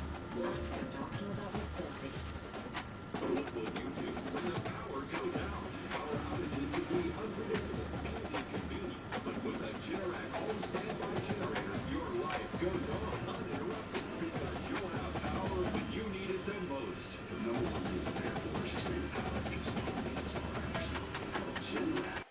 I'm talking about recording. Look what you do when the power goes out. Power outages can be unpredictable and inconvenient, but with a Generac home standby generator, your life goes on uninterrupted because you'll have power when you need it the most. No one will prepare for sustained outages. Call Generac.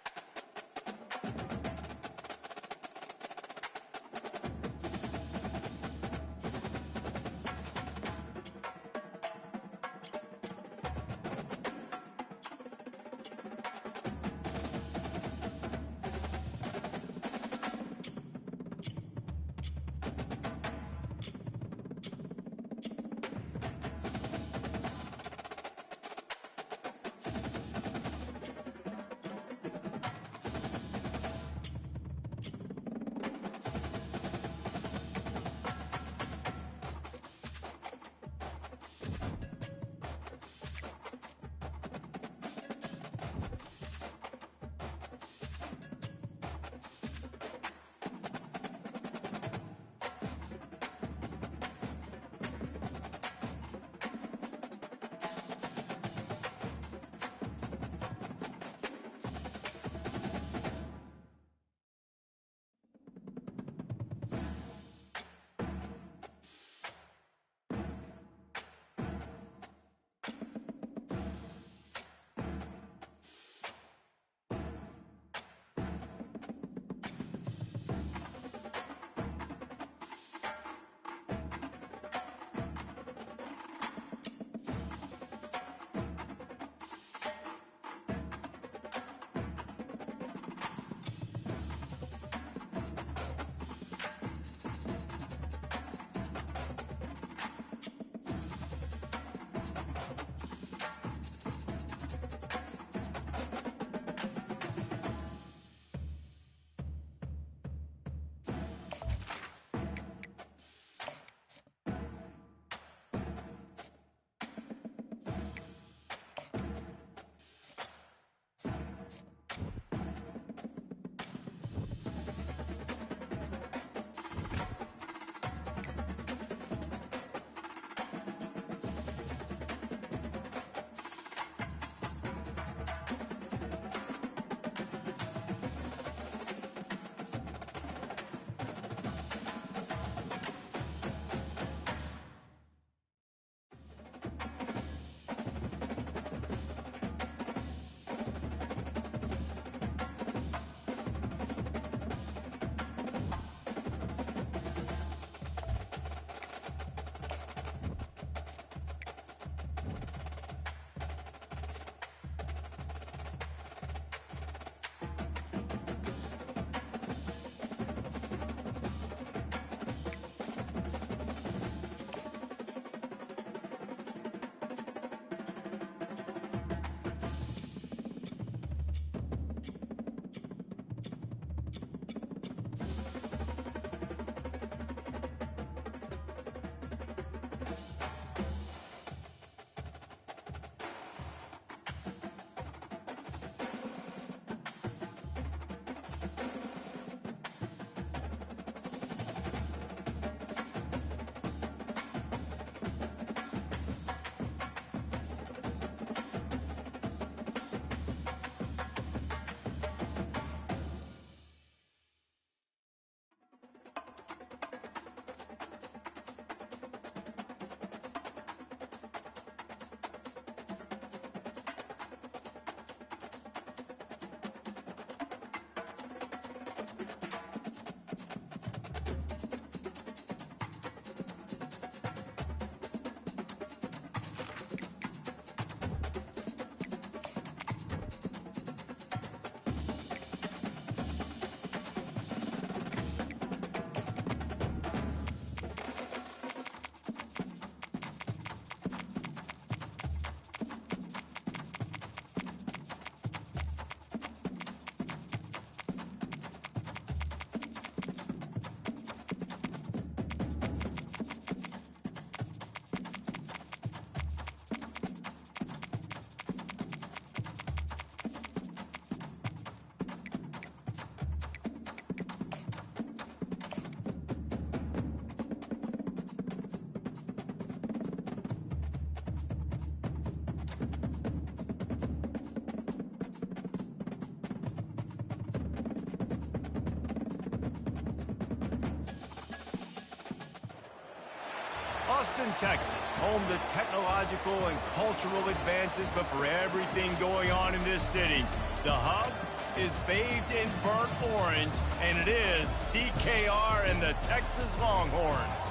Austin, Texas, home to technological and cultural advances, but for everything going on in this city, the hub is bathed in burnt orange, and it is DKR and the Texas Longhorns.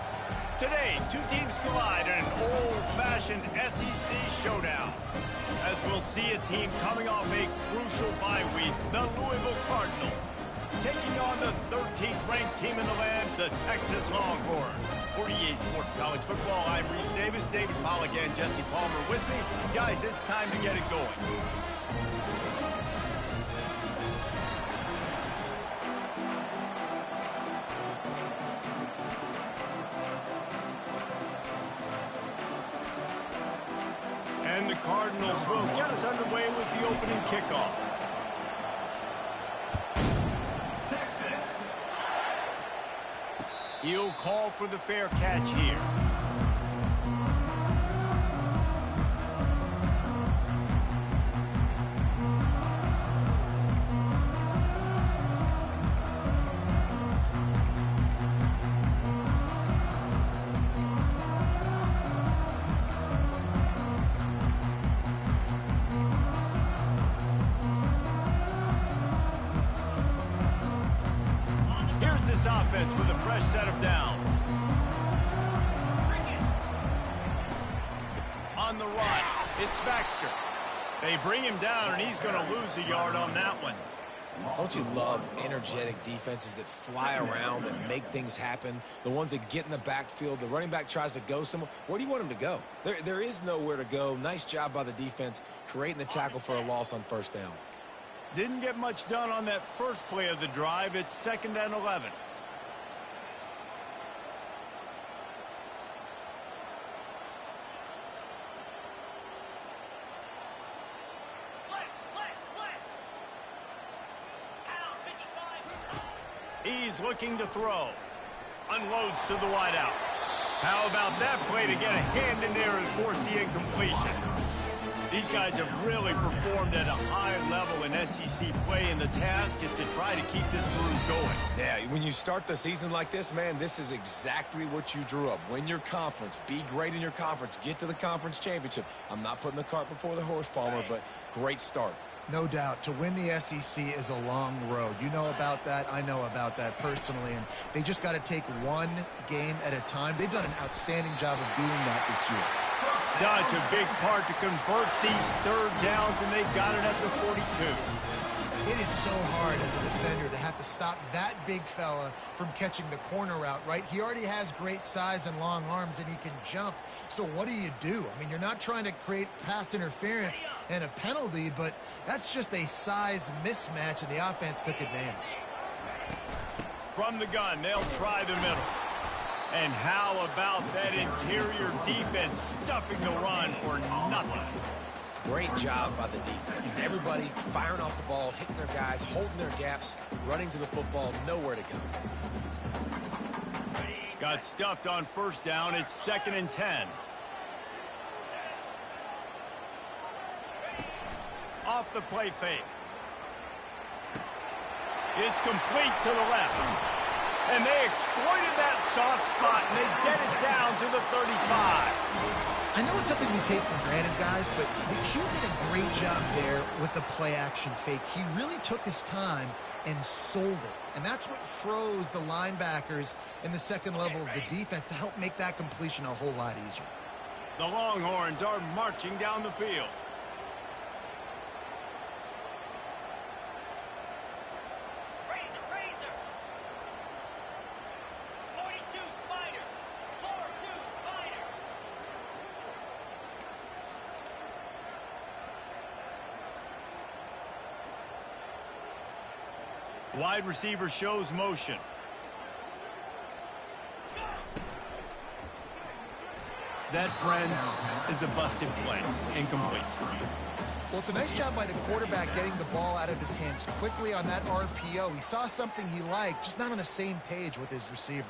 Today, two teams collide in an old-fashioned SEC showdown, as we'll see a team coming off a crucial bye week, the Louisville Cardinals, taking on the 13th ranked team in the land, the Texas Longhorns. For EA Sports College Football, I'm Reese Davis, David Pollack, and Jesse Palmer with me. Guys, it's time to get it going. And the Cardinals will get us underway with the opening kickoff. He'll call for the fair catch here. Here's this offense with a fresh set of downs. On the run, it's Baxter. They bring him down, and he's going to lose a yard on that one. Don't you love energetic defenses that fly around and make things happen? The ones that get in the backfield, the running back tries to go somewhere. Where do you want him to go? There is nowhere to go. Nice job by the defense creating the tackle for a loss on first down. Didn't get much done on that first play of the drive. It's 2nd and 11. He's looking to throw. Unloads to the wideout. How about that play to get a hand in there and force the incompletion? These guys have really performed at a high level in SEC play, and the task is to try to keep this groove going. Yeah, when you start the season like this, man, this is exactly what you drew up. Win your conference. Be great in your conference. Get to the conference championship. I'm not putting the cart before the horse, Palmer, but great start. No doubt. To win the SEC is a long road. You know about that. I know about that personally. And they just got to take one game at a time. They've done an outstanding job of doing that this year. Such a big part to convert these third downs, and they've got it at the 42. It is so hard as a defender to have to stop that big fella from catching the corner route, right? He already has great size and long arms, and he can jump. So what do you do? I mean, you're not trying to create pass interference and a penalty, but that's just a size mismatch, and the offense took advantage. From the gun, they'll try the middle. And how about that interior defense stuffing the run for nothing? Great job by the defense. Everybody firing off the ball, hitting their guys, holding their gaps, running to the football, nowhere to go. Got stuffed on first down. It's 2nd and 10. Off the play fake. It's complete to the left. And they exploited that soft spot, and they get it down to the 35. I know it's something we take for granted, guys, but the Q did a great job there with the play-action fake. He really took his time and sold it. And that's what froze the linebackers in the second level of the defense to help make that completion a whole lot easier. The Longhorns are marching down the field. Wide receiver shows motion. That, friends, is a busted play. Incomplete. Well, it's a nice job by the quarterback getting the ball out of his hands quickly on that RPO. He saw something he liked, just not on the same page with his receiver.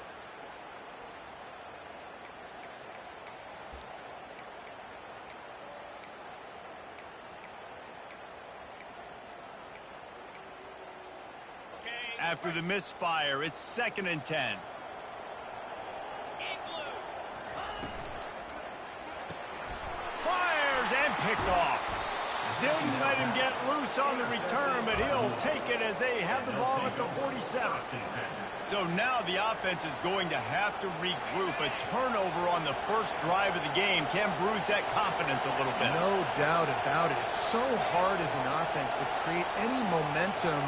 After the misfire, it's 2nd and 10. and picked off. Didn't let him get loose on the return, but he'll take it as they have the ball at the 47. So now the offense is going to have to regroup. A turnover on the first drive of the game can bruise that confidence a little bit. No doubt about it. It's so hard as an offense to create any momentum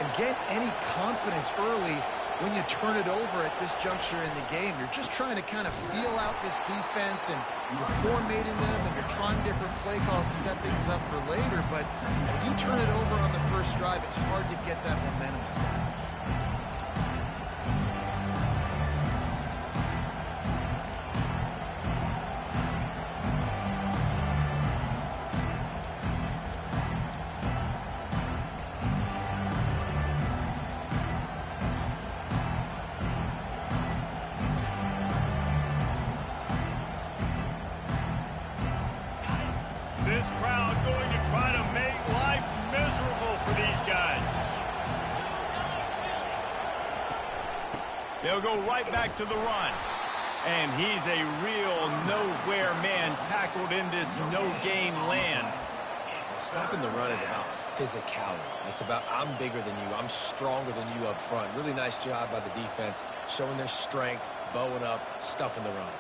and get any confidence early when you turn it over at this juncture in the game. You're just trying to kind of feel out this defense, and you're formatting them, and you're trying different play calls to set things up for later. But when you turn it over on the first drive, it's hard to get that momentum started. This crowd going to try to make life miserable for these guys. They'll go right back to the run. And he's a real nowhere man tackled in this no-gain land. Stopping the run is about physicality. It's about I'm bigger than you, I'm stronger than you up front. Really nice job by the defense, showing their strength, bowing up, stuffing the run.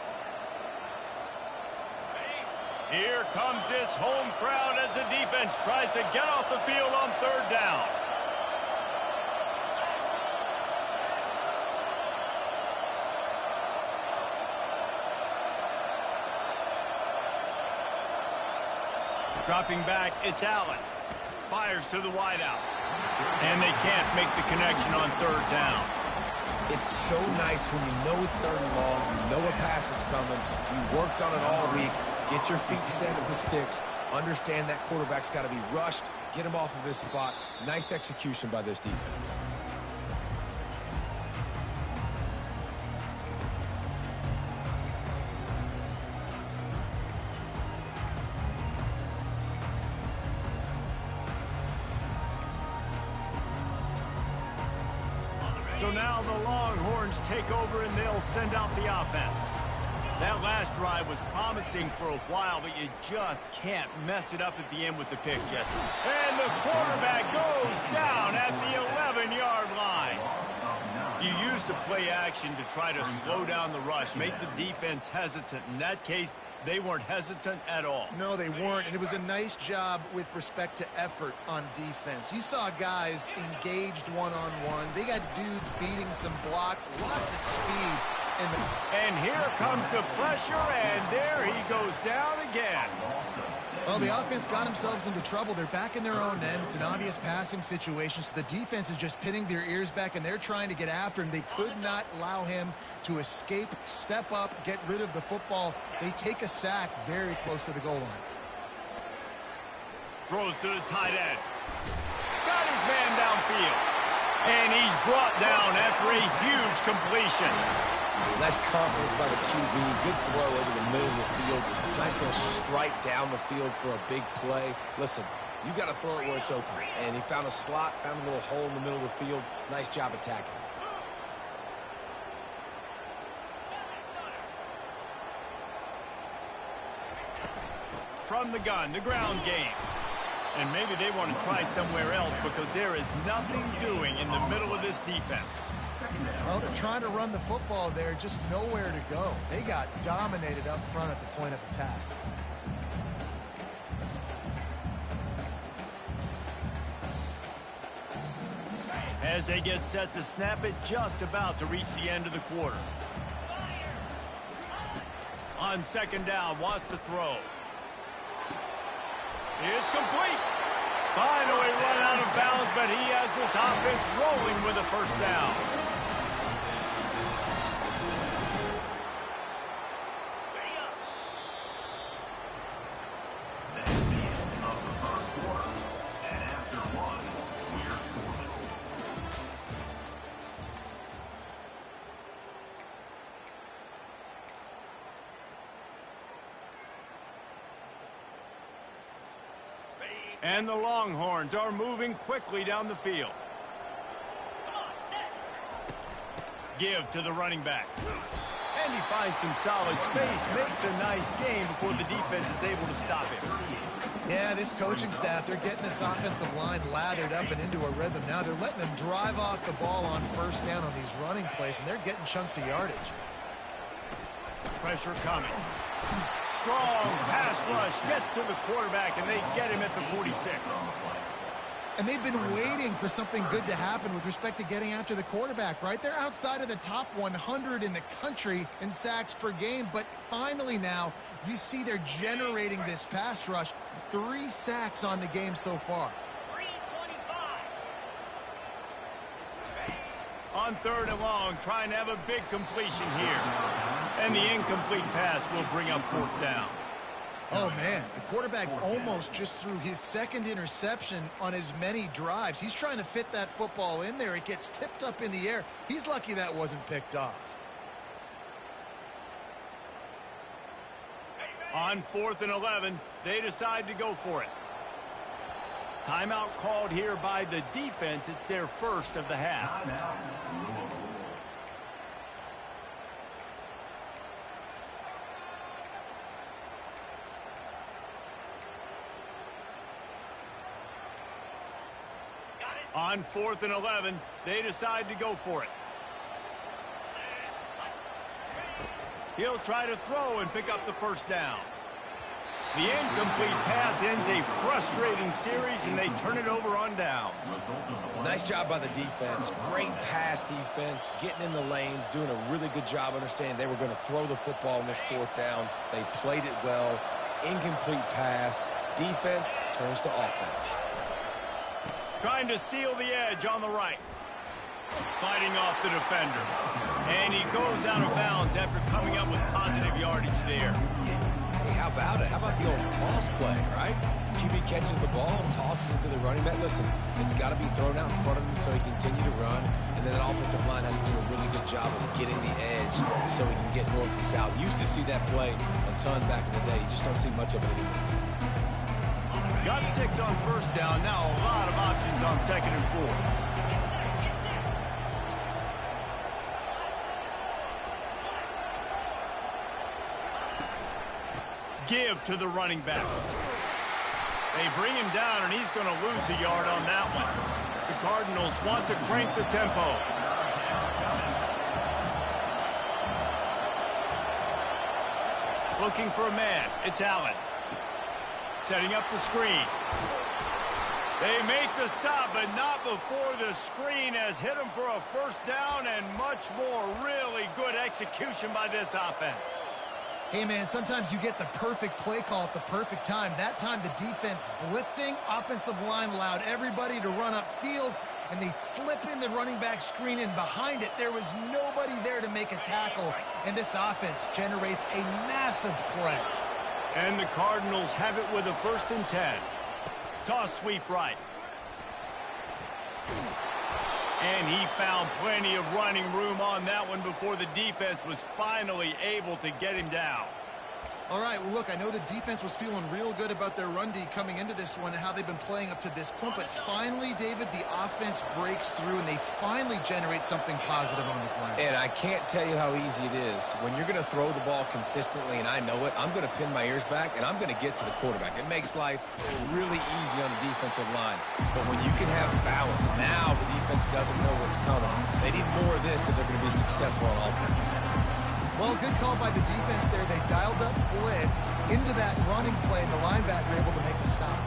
Here comes this home crowd as the defense tries to get off the field on third down. Dropping back, it's Allen. Fires to the wideout. And they can't make the connection on third down. It's so nice when you know it's third and long, you know a pass is coming, you worked on it all week, get your feet set at the sticks, understand that quarterback's got to be rushed, get him off of his spot. Nice execution by this defense. So now the Longhorns take over and they'll send out the offense. That last drive was promising for a while, but you just can't mess it up at the end with the pick, Jesse. And the quarterback goes down at the 11-yard line. You used to play action to try to slow down the rush, make the defense hesitant. In that case, they weren't hesitant at all. No, they weren't, and it was a nice job with respect to effort on defense. You saw guys engaged one-on-one. They got dudes beating some blocks, lots of speed. And here comes the pressure, and there he goes down again. Well, the offense got themselves into trouble. They're back in their own end. It's an obvious passing situation, so the defense is just pinning their ears back, and they're trying to get after him. They could not allow him to escape, step up, get rid of the football. They take a sack very close to the goal line. Throws to the tight end. Got his man downfield. And he's brought down after a huge completion. Nice confidence by the QB. Good throw over the middle of the field. Nice little strike down the field for a big play. Listen, you got to throw it where it's open. And he found a slot, found a little hole in the middle of the field. Nice job attacking it. From the gun, the ground game. And maybe they want to try somewhere else because there is nothing doing in the middle of this defense. Well, they're trying to run the football there, just nowhere to go. They got dominated up front at the point of attack. As they get set to snap it, just about to reach the end of the quarter. On second down, wants to throw. It's complete. Finally run out of bounds, but he has this offense rolling with a first down. And the Longhorns are moving quickly down the field. Give to the running back. And he finds some solid space, makes a nice game before the defense is able to stop him. Yeah, this coaching staff, they're getting this offensive line lathered up and into a rhythm. Now they're letting them drive off the ball on first down on these running plays, and they're getting chunks of yardage. Pressure coming. Strong pass rush gets to the quarterback, and they get him at the 46. And they've been waiting for something good to happen with respect to getting after the quarterback, right? They're outside of the top 100 in the country in sacks per game, but finally now you see they're generating this pass rush. 3 sacks on the game so far. On 3rd and long, trying to have a big completion here. And the incomplete pass will bring up 4th down. Oh, man, the quarterback almost just threw his 2nd interception on as many drives. He's trying to fit that football in there. It gets tipped up in the air. He's lucky that wasn't picked off. On 4th and 11, they decide to go for it. Timeout called here by the defense. It's their first of the half. On 4th and 11, they decide to go for it. He'll try to throw and pick up the 1st down. The incomplete pass ends a frustrating series, and they turn it over on downs. Nice job by the defense. Great pass defense, getting in the lanes, doing a really good job understanding they were going to throw the football in this 4th down. They played it well. Incomplete pass. Defense turns to offense. Trying to seal the edge on the right. Fighting off the defender. And he goes out of bounds after coming up with positive yardage there. Hey, how about it? How about the old toss play, right? QB catches the ball, tosses it to the running back. Listen, it's got to be thrown out in front of him so he can continue to run. And then the offensive line has to do a really good job of getting the edge so he can get north and south. Used to see that play a ton back in the day. You just don't see much of it anymore. Got 6 on 1st down. Now a lot of options on 2nd and 4th. Give to the running back. They bring him down, and he's going to lose a yard on that one. The Cardinals want to crank the tempo. Looking for a man. It's Allen. Setting up the screen. They make the stop, but not before the screen has hit him for a 1st down, and much more. Really good execution by this offense. Hey, man, sometimes you get the perfect play call at the perfect time. That time, the defense blitzing, offensive line allowed everybody to run upfield, and they slip in the running back screen, and behind it, there was nobody there to make a tackle, and this offense generates a massive play. And the Cardinals have it with a 1st and 10. Toss sweep right. And he found plenty of running room on that one before the defense was finally able to get him down. All right, well, look, I know the defense was feeling real good about their run D coming into this one and how they've been playing up to this point, but finally, David, the offense breaks through and they finally generate something positive on the ground. And I can't tell you how easy it is. When you're going to throw the ball consistently, and I know it, I'm going to pin my ears back, and I'm going to get to the quarterback. It makes life really easy on the defensive line. But when you can have balance, now the defense doesn't know what's coming. They need more of this if they're going to be successful on offense. Well, good call by the defense there. They dialed up blitz into that running play, and the linebacker able to make the stop.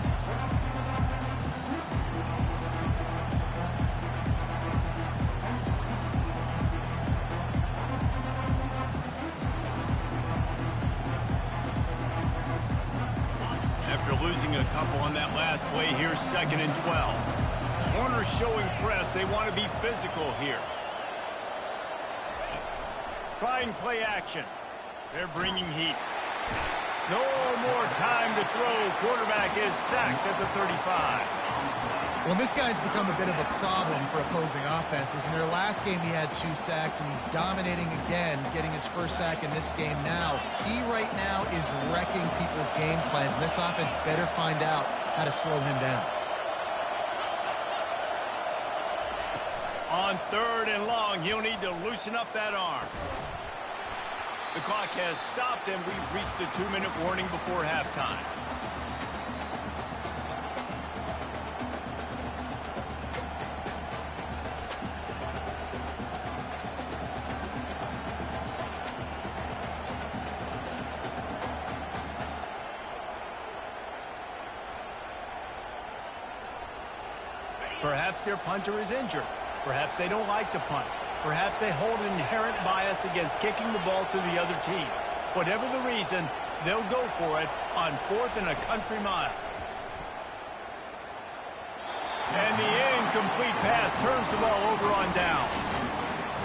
After losing a couple on that last play, here's 2nd and 12. Corners showing press. They want to be physical here. Trying play action. They're bringing heat. No more time to throw. Quarterback is sacked at the 35. Well, this guy's become a bit of a problem for opposing offenses. In their last game, he had 2 sacks, and he's dominating again, getting his 1st sack in this game now. He right now is wrecking people's game plans, and this offense better find out how to slow him down. On 3rd and long, he'll need to loosen up that arm. The clock has stopped, and we've reached the 2-minute warning before halftime. Perhaps their punter is injured. Perhaps they don't like to punt. Perhaps they hold an inherent bias against kicking the ball to the other team. Whatever the reason, they'll go for it on 4th and a country mile. And the incomplete pass turns the ball over on downs.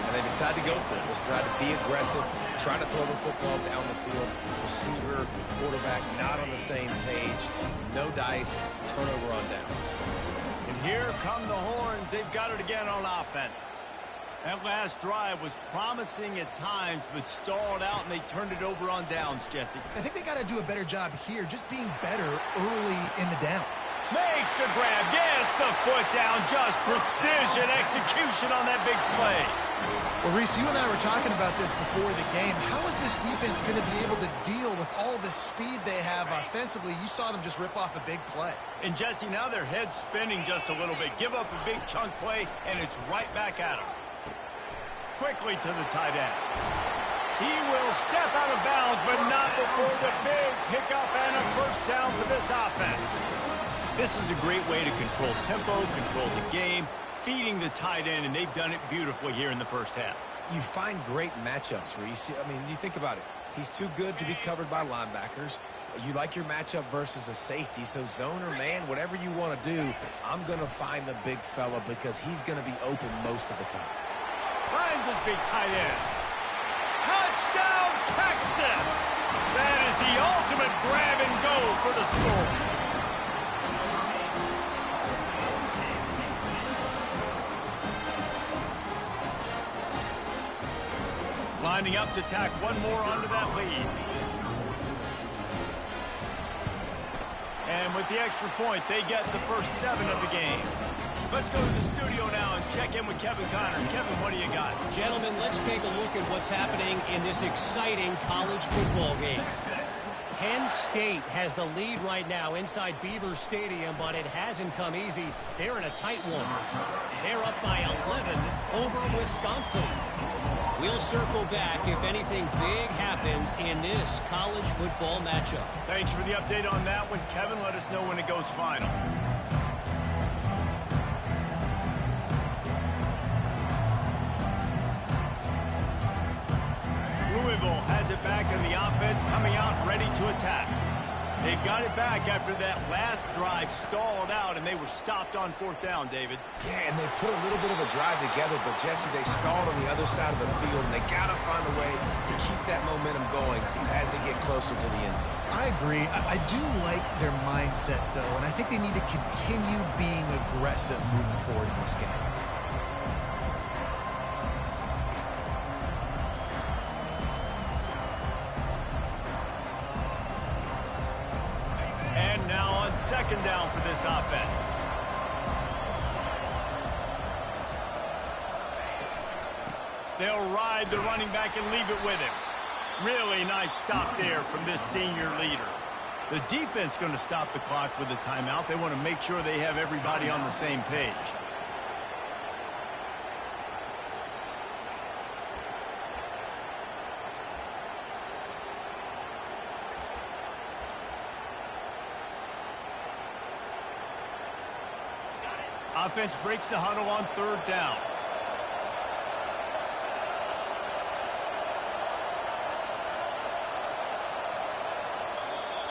And they decide to go for it. They decide to be aggressive, try to throw the football down the field. Receiver, quarterback not on the same page. No dice, turnover on downs. And here come the horns. They've got it again on offense. That last drive was promising at times, but stalled out, and they turned it over on downs, Jesse. I think they got to do a better job here, just being better early in the down. Makes the grab, gets the foot down, just precision execution on that big play. Well, Reese, you and I were talking about this before the game. How is this defense going to be able to deal with all the speed they have offensively? You saw them just rip off a big play. And Jesse, now their head's spinning just a little bit. Give up a big chunk play, and it's right back at them. Quickly to the tight end. He will step out of bounds, but not before the big pickup and a first down for this offense. This is a great way to control tempo, control the game, feeding the tight end, and they've done it beautifully here in the first half. You find great matchups, Reese. I mean, you think about it. He's too good to be covered by linebackers. You like your matchup versus a safety, so zone or man, whatever you want to do, I'm going to find the big fella because he's going to be open most of the time. Finds his big tight end. Touchdown, Texas! That is the ultimate grab and go for the score. Lining up to tack one more onto that lead. And with the extra point, they get the first 7 of the game. Let's go to the studio now and check in with Kevin Connors. Kevin, what do you got? Gentlemen, let's take a look at what's happening in this exciting college football game. Penn State has the lead right now inside Beaver Stadium, but it hasn't come easy. They're in a tight one. They're up by 11 over Wisconsin. We'll circle back if anything big happens in this college football matchup. Thanks for the update on that with Kevin. Let us know when it goes final. Louisville has it back in the offense, coming out ready to attack. They've got it back after that last drive stalled out, and they were stopped on 4th down, David. Yeah, and they put a little bit of a drive together, but, Jesse, they stalled on the other side of the field, and they got to find a way to keep that momentum going as they get closer to the end zone. I agree. I do like their mindset, though, and I think they need to continue being aggressive moving forward in this game. And now on 2nd down for this offense. They'll ride the running back and leave it with him. Really nice stop there from this senior leader. The defense going to stop the clock with a timeout. They want to make sure they have everybody on the same page. Offense breaks the huddle on 3rd down.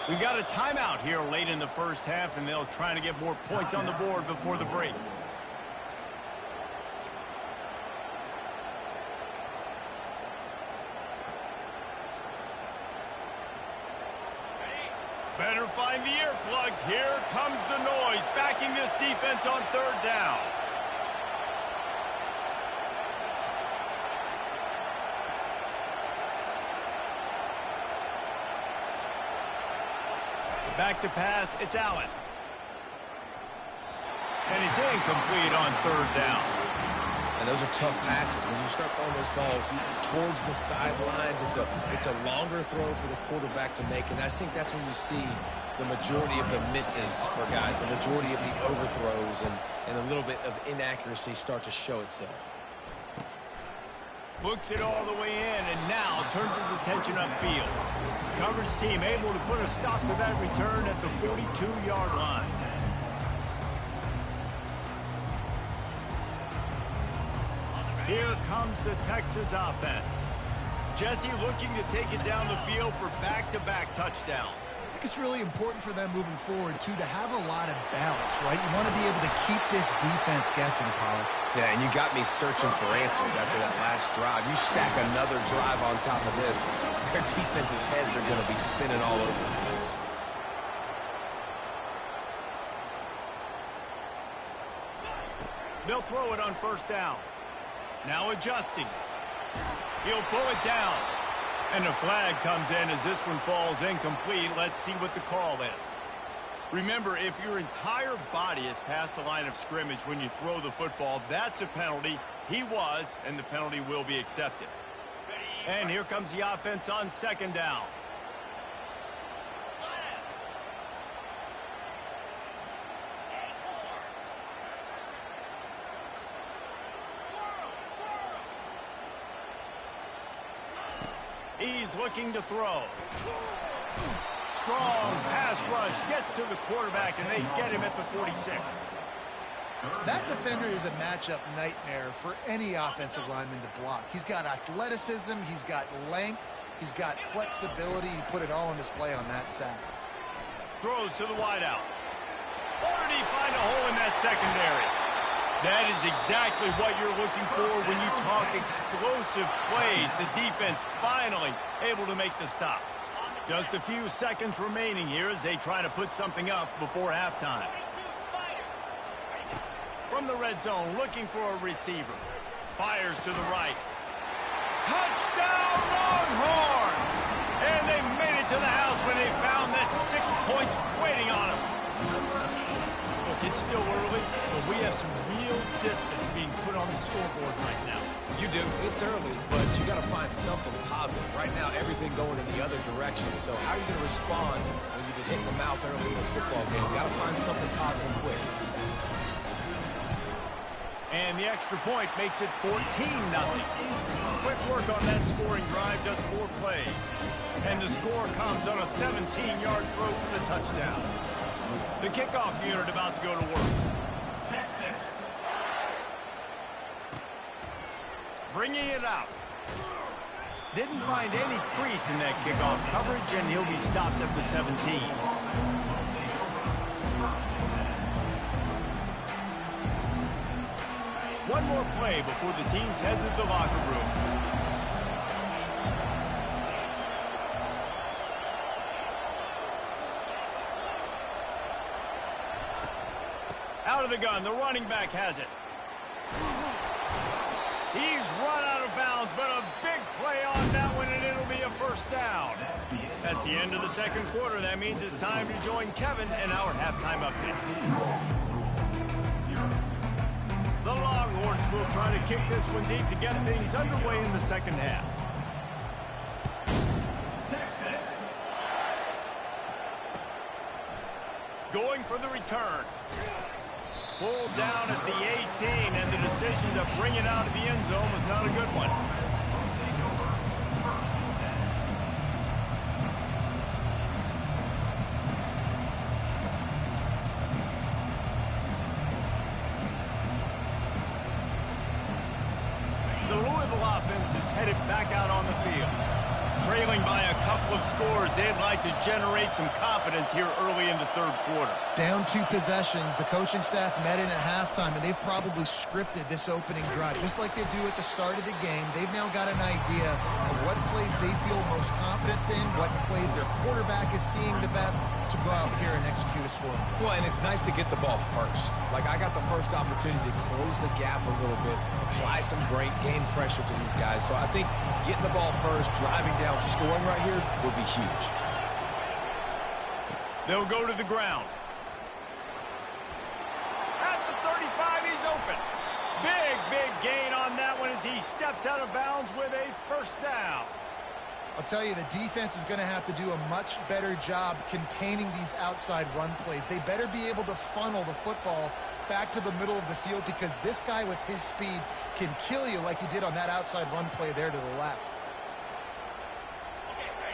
We got a timeout here late in the first half, and they'll try to get more points on the board before the break. Better find the earplugs. Here comes the noise, backing this defense on 3rd down. Back to pass, it's Allen. And it's incomplete on 3rd down. And those are tough passes. When you start throwing those balls towards the sidelines, it's a longer throw for the quarterback to make. And I think that's when you see the majority of the misses for guys, the majority of the overthrows and a little bit of inaccuracy start to show itself. Looks it all the way in and now turns his attention upfield. Coverage team able to put a stop to that return at the 42-yard line. Here comes the Texas offense. Jesse looking to take it down the field for back-to-back touchdowns. I think it's really important for them moving forward, too, to have a lot of balance, right? You want to be able to keep this defense guessing, Pollard. Yeah, and you got me searching for answers after that last drive. You stack another drive on top of this, their defense's heads are going to be spinning all over the place. They'll throw it on first down. Now adjusting. He'll pull it down. And a flag comes in as this one falls incomplete. Let's see what the call is. Remember, if your entire body is past the line of scrimmage when you throw the football, that's a penalty. He was, and the penalty will be accepted. And here comes the offense on second down. He's looking to throw. Strong pass rush gets to the quarterback, and they get him at the 46. That defender is a matchup nightmare for any offensive lineman to block. He's got athleticism, he's got length, he's got flexibility. He put it all on display on that sack. Throws to the wideout. Or did he find a hole in that secondary? That is exactly what you're looking for when you talk explosive plays. The defense finally able to make the stop. Just a few seconds remaining here as they try to put something up before halftime. From the red zone, looking for a receiver. Fires to the right. Touchdown, Longhorns! And they made it to the house when they found that 6 points waiting on them. Look, it's still early, but we have some real distance being put on the scoreboard right now. You do. It's early, but you got to find something positive. Right now, everything going in the other direction. So how are you going to respond when you've been hitting the mouth early in this football game? You got to find something positive quick. And the extra point makes it 14-0. Quick work on that scoring drive, just 4 plays. And the score comes on a 17-yard throw for the touchdown. The kickoff unit about to go to work. Texas. Bringing it out. Didn't find any crease in that kickoff coverage, and he'll be stopped at the 17. One more play before the teams head to the locker rooms. Out of the gun, the running back has it. He's run out of bounds, but a big play on that one, and it'll be a first down. That's the end of the second quarter. That means it's time to join Kevin in our halftime update. The Longhorns will try to kick this one deep to get things underway in the second half. Texas. Going for the return. Pulled down at the 18, and the decision to bring it out of the end zone was not a good one. The Louisville offense is headed back out on the field. Trailing by a couple of scores, they'd like to generate some confidence here early in the third quarter. Down 2 possessions, the coaching staff met in at halftime, and they've probably scripted this opening drive. Just like they do at the start of the game, they've now got an idea of what plays they feel most confident in, what plays their quarterback is seeing the best to go out here and execute a score. Well, and it's nice to get the ball first. Like, I got the first opportunity to close the gap a little bit, apply some great game pressure to these guys. So I think getting the ball first, driving down, scoring right here will be huge. They'll go to the ground. At the 35, he's open. Big gain on that one as he steps out of bounds with a first down. I'll tell you, the defense is going to have to do a much better job containing these outside run plays. They better be able to funnel the football back to the middle of the field because this guy with his speed can kill you like he did on that outside run play there to the left.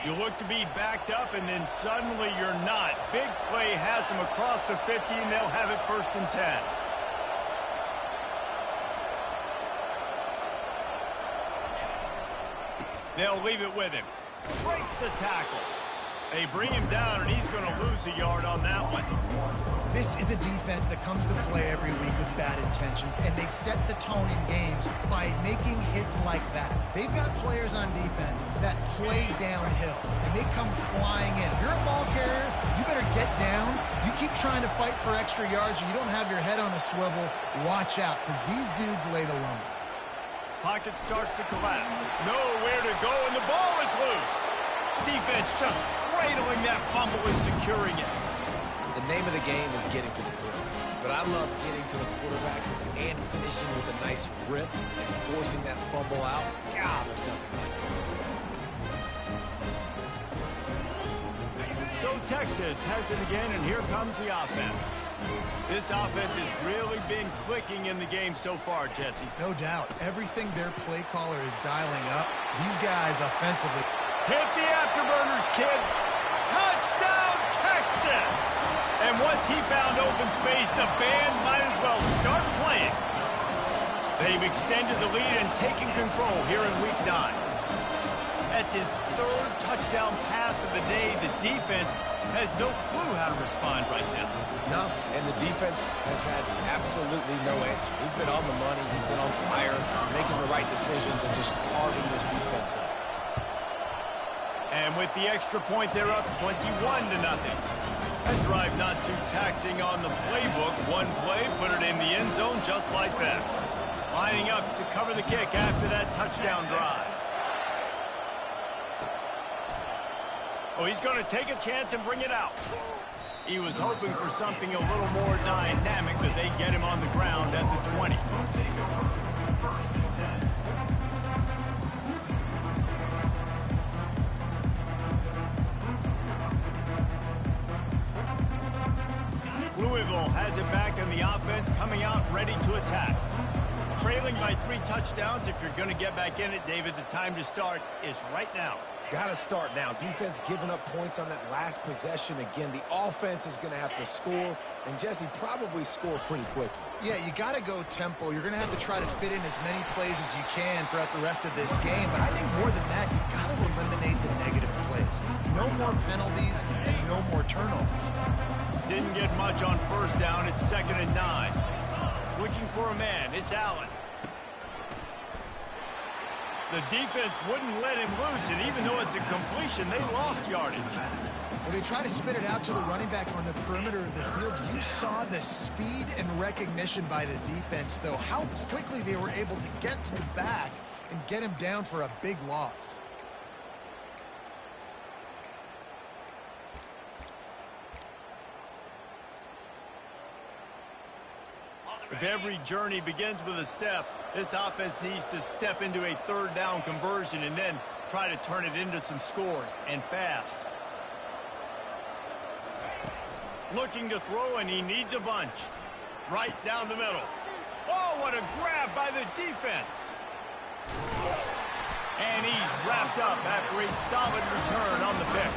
You look to be backed up, and then suddenly you're not. Big play has them across the 50, and they'll have it 1st and 10. They'll leave it with him. Breaks the tackle. They bring him down, and he's going to lose a yard on that one. This is a defense that comes to play every week with bad intentions, and they set the tone in games by making hits like that. They've got players on defense that play downhill, and they come flying in. If you're a ball carrier, you better get down. You keep trying to fight for extra yards, or you don't have your head on a swivel. Watch out, because these dudes lay the lumber. Pocket starts to collapse. Nowhere to go, and the ball is loose. Defense just cradling that fumble and securing it. The name of the game is getting to the quarterback. But I love getting to the quarterback and finishing with a nice rip and forcing that fumble out. God, there's nothing like it. So Texas has it again, and here comes the offense. This offense has really been clicking in the game so far, Jesse. No doubt. Everything their play caller is dialing up, these guys offensively. Hit the afterburners, kid. Touchdown, Texas! And once he found open space, the band might as well start playing. They've extended the lead and taken control here in Week 9. That's his 3rd touchdown pass of the day. The defense has no clue how to respond right now. No, and the defense has had absolutely no answer. He's been on the money. He's been on fire, making the right decisions and just carving this defense up. And with the extra point, they're up 21-0. That drive not too taxing on the playbook. One play, put it in the end zone just like that. Lining up to cover the kick after that touchdown drive. Oh, he's going to take a chance and bring it out. He was hoping for something a little more dynamic, but they get him on the ground at the 20. Louisville has it back, and the offense coming out ready to attack. Trailing by 3 touchdowns. If you're going to get back in it, David, the time to start is right now. Got to start now. Defense giving up points on that last possession. Again, the offense is going to have to score, and Jesse probably score pretty quickly. Yeah, you got to go tempo. You're going to have to try to fit in as many plays as you can throughout the rest of this game. But I think more than that, you got to eliminate the negative plays. No more penalties and no more turnovers. Didn't get much on 1st down. It's 2nd and 9. Looking for a man. It's Allen. The defense wouldn't let him loose, and even though it's a completion, they lost yardage. When they try to spit it out to the running back on the perimeter of the field, you saw the speed and recognition by the defense, though, how quickly they were able to get to the back and get him down for a big loss. If every journey begins with a step, this offense needs to step into a 3rd down conversion and then try to turn it into some scores, and fast. Looking to throw, and he needs a bunch. Right down the middle. Oh, what a grab by the defense. And he's wrapped up after a solid return on the pick.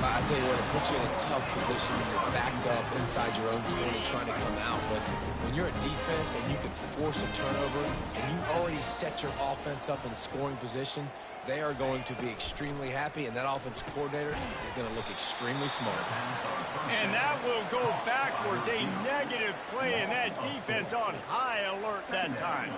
I tell you what, it puts you in a tough position when you're backed up inside your own 20 trying to come out. But when you're a defense and you can force a turnover and you already set your offense up in scoring position, they are going to be extremely happy, and that offensive coordinator is going to look extremely smart. And that will go backwards. A negative play, and that defense on high alert that time.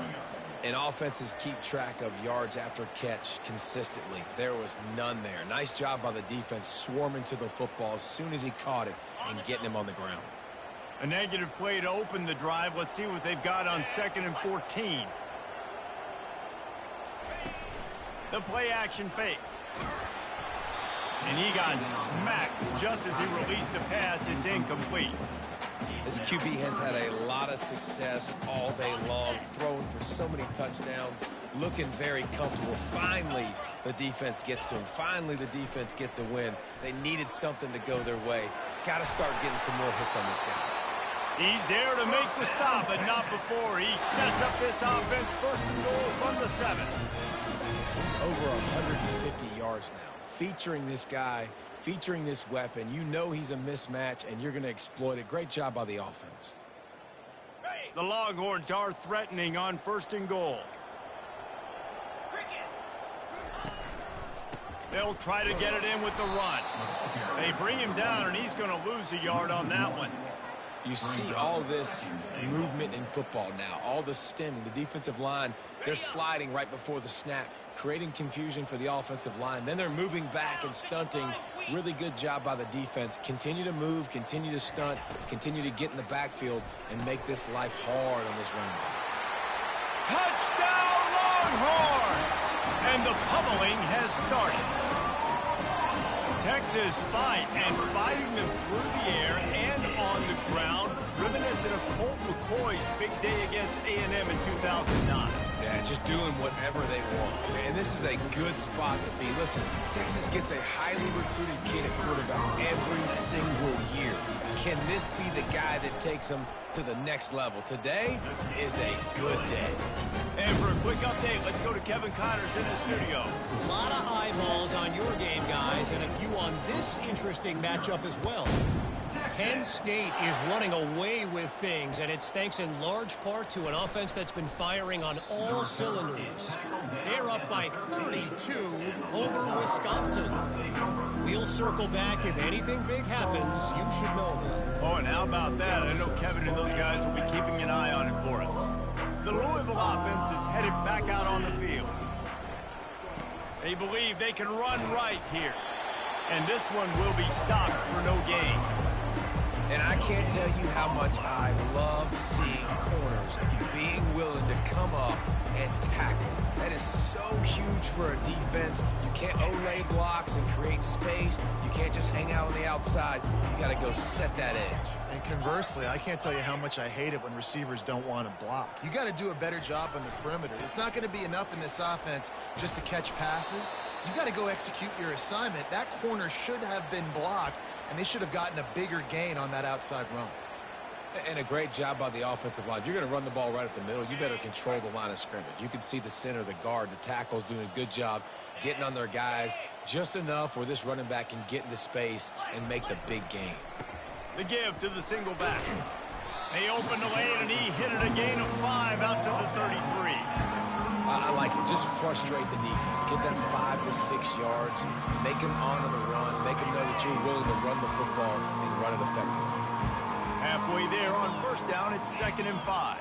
And offenses keep track of yards after catch consistently. There was none there. Nice job by the defense swarming to the football as soon as he caught it and getting him on the ground. A negative play to open the drive. Let's see what they've got on 2nd and 14. The play action fake. And he got smacked just as he released the pass. It's incomplete. This QB has had a lot of success all day long, throwing for so many touchdowns, looking very comfortable. Finally, the defense gets to him. Finally, the defense gets a win. They needed something to go their way. Got to start getting some more hits on this guy. He's there to make the stop, but not before. He sets up this offense first and goal from the 7. He's over 150 yards now. Featuring this guy, featuring this weapon. You know he's a mismatch, and you're going to exploit it. Great job by the offense. The Longhorns are threatening on first and goal. They'll try to get it in with the run. They bring him down, and he's going to lose a yard on that one. You see all this movement in football now, all the stemming, the defensive line, they're sliding right before the snap, creating confusion for the offensive line. Then they're moving back and stunting. Really good job by the defense. Continue to move, continue to stunt, continue to get in the backfield and make this life hard on this running back. Touchdown, Longhorns! And the pummeling has started. Texas fighting them through the air and on the ground, reminiscent of Colt McCoy's big day against A&M in 2009. Yeah, just doing whatever they want. And this is a good spot to be. Listen, Texas gets a highly recruited kid at quarterback every single year. Can this be the guy that takes them to the next level? Today is a good day. And for a quick update, let's go to Kevin Connors in the studio. A lot of eyeballs on your game, guys, and a few on this interesting matchup as well. Penn State is running away with things, and it's thanks in large part to an offense that's been firing on all cylinders. They're up by 32 over Wisconsin. We'll circle back. If anything big happens, you should know that. Oh, and how about that? I know Kevin and those guys will be keeping an eye on it for us. The Louisville offense is headed back out on the field. They believe they can run right here. And this one will be stopped for no gain. And I can't tell you how much I love seeing corners being willing to come up and tackle. That is so huge for a defense. You can't olay blocks and create space. You can't just hang out on the outside. You got to go set that edge. And conversely, I can't tell you how much I hate it when receivers don't want to block. You got to do a better job on the perimeter. It's not going to be enough in this offense just to catch passes. You got to go execute your assignment. That corner should have been blocked, and they should have gotten a bigger gain on that outside run. And a great job by the offensive line. If you're going to run the ball right at the middle, you better control the line of scrimmage. You can see the center, the guard, the tackles doing a good job getting on their guys just enough where this running back can get into space and make the big game. The give to the single back. They opened the lane, and he hit it a gain of 5 out to the 33. I like it. Just frustrate the defense. Get that 5 to 6 yards. Make them honor the run. Make them know that you're willing to run the football and run it effectively. Halfway there on first down, it's 2nd and 5.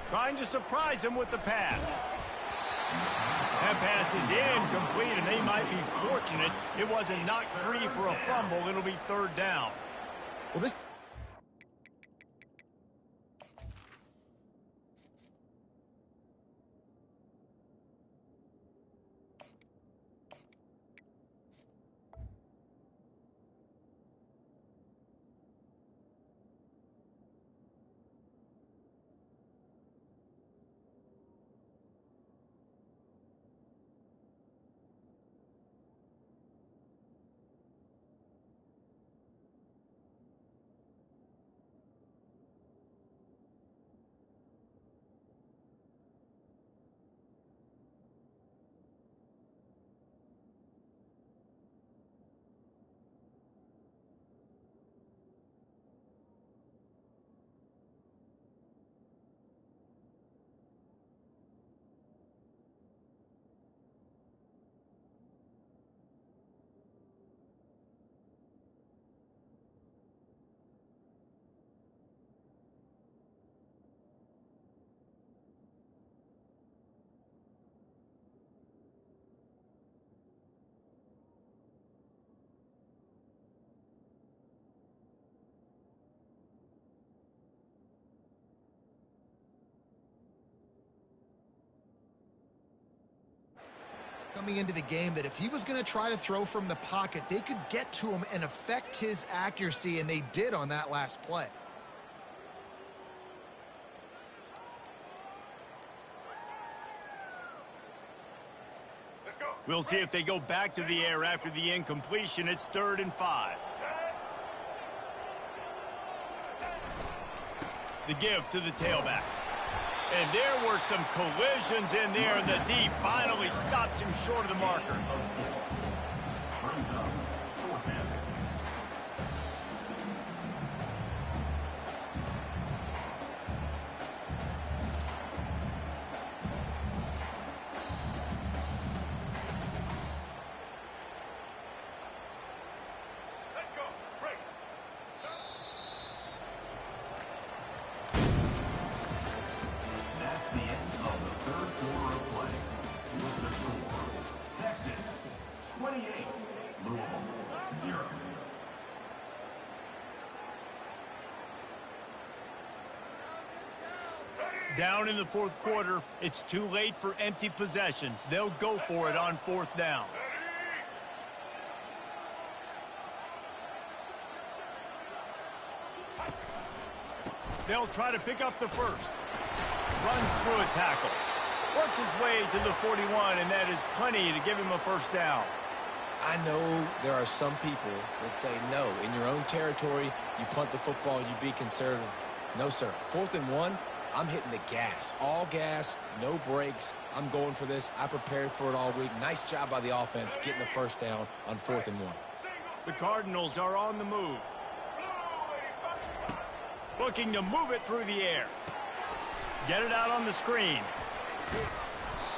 Trying to surprise him with the pass. That pass is incomplete, and they might be fortunate it wasn't knocked free for a fumble. It'll be 3rd down. Well, this coming into the game that if he was going to try to throw from the pocket, they could get to him and affect his accuracy, and they did on that last play. We'll see if they go back to the air after the incompletion. It's 3rd and 5. The give to the tailback. And there were some collisions in there, and the D finally stops him short of the marker. Down in the 4th quarter, it's too late for empty possessions. They'll go for it on 4th down. They'll try to pick up the first. Runs through a tackle. Works his way to the 41, and that is plenty to give him a first down. I know there are some people that say, no, in your own territory, you punt the football, you be conservative. No, sir. 4th and 1. I'm hitting the gas. All gas, no brakes. I'm going for this. I prepared for it all week. Nice job by the offense getting the first down on 4th and 1. The Cardinals are on the move. Looking to move it through the air. Get it out on the screen.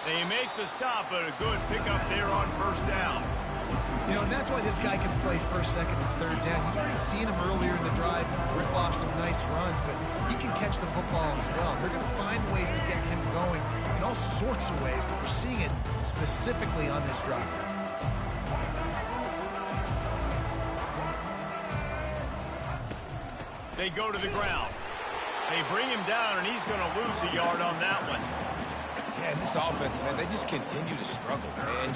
They make the stop, but a good pickup there on 1st down. You know, and that's why this guy can play 1st, 2nd, and 3rd down. You've already seen him earlier in the drive rip off some nice runs, but he can catch the football as well. They're going to find ways to get him going in all sorts of ways, but we're seeing it specifically on this drive. They go to the ground. They bring him down, and he's going to lose a yard on that one. Yeah, this offense, man, they just continue to struggle, man.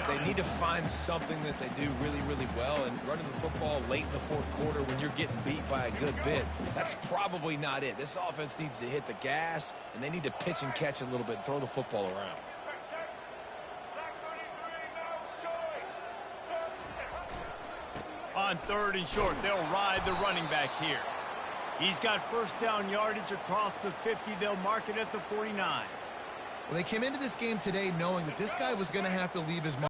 They need to find something that they do really, really well. And running the football late in the 4th quarter when you're getting beat by a good bit, that's probably not it. This offense needs to hit the gas, and they need to pitch and catch a little bit and throw the football around. On 3rd and short, they'll ride the running back here. He's got first down yardage across the 50. They'll mark it at the 49. Well, they came into this game today knowing that this guy was going to have to leave his mark.